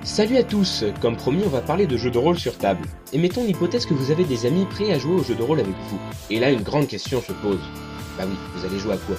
Salut à tous, comme promis on va parler de jeux de rôle sur table. Et mettons l'hypothèse que vous avez des amis prêts à jouer aux jeux de rôle avec vous. Et là une grande question se pose. Bah oui, vous allez jouer à quoi?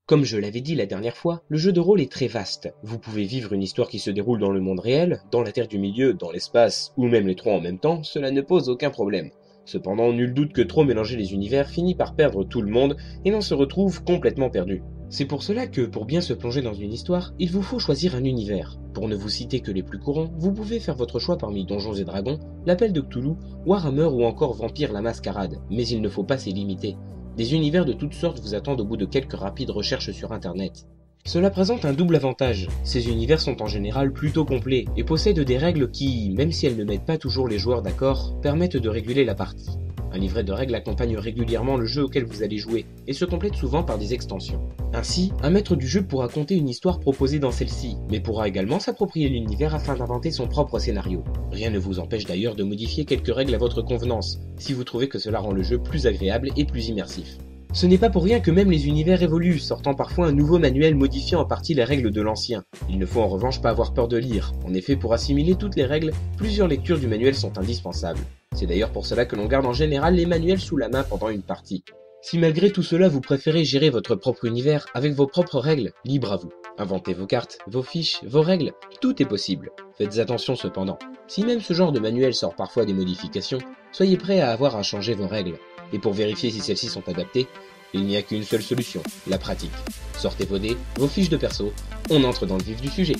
Comme je l'avais dit la dernière fois, le jeu de rôle est très vaste. Vous pouvez vivre une histoire qui se déroule dans le monde réel, dans la Terre du Milieu, dans l'espace, ou même les trois en même temps, cela ne pose aucun problème. Cependant, nul doute que trop mélanger les univers finit par perdre tout le monde et l'on se retrouve complètement perdu. C'est pour cela que, pour bien se plonger dans une histoire, il vous faut choisir un univers. Pour ne vous citer que les plus courants, vous pouvez faire votre choix parmi Donjons et Dragons, l'Appel de Cthulhu, Warhammer ou encore Vampire la Mascarade, mais il ne faut pas s'y limiter. Des univers de toutes sortes vous attendent au bout de quelques rapides recherches sur internet. Cela présente un double avantage, ces univers sont en général plutôt complets et possèdent des règles qui, même si elles ne mettent pas toujours les joueurs d'accord, permettent de réguler la partie. Un livret de règles accompagne régulièrement le jeu auquel vous allez jouer et se complète souvent par des extensions. Ainsi, un maître du jeu pourra conter une histoire proposée dans celle-ci, mais pourra également s'approprier l'univers afin d'inventer son propre scénario. Rien ne vous empêche d'ailleurs de modifier quelques règles à votre convenance, si vous trouvez que cela rend le jeu plus agréable et plus immersif. Ce n'est pas pour rien que même les univers évoluent, sortant parfois un nouveau manuel modifiant en partie les règles de l'ancien. Il ne faut en revanche pas avoir peur de lire. En effet, pour assimiler toutes les règles, plusieurs lectures du manuel sont indispensables. C'est d'ailleurs pour cela que l'on garde en général les manuels sous la main pendant une partie. Si malgré tout cela vous préférez gérer votre propre univers avec vos propres règles, libre à vous. Inventez vos cartes, vos fiches, vos règles, tout est possible. Faites attention cependant. Si même ce genre de manuel sort parfois des modifications, soyez prêts à avoir à changer vos règles. Et pour vérifier si celles-ci sont adaptées, il n'y a qu'une seule solution, la pratique. Sortez vos dés, vos fiches de perso, on entre dans le vif du sujet.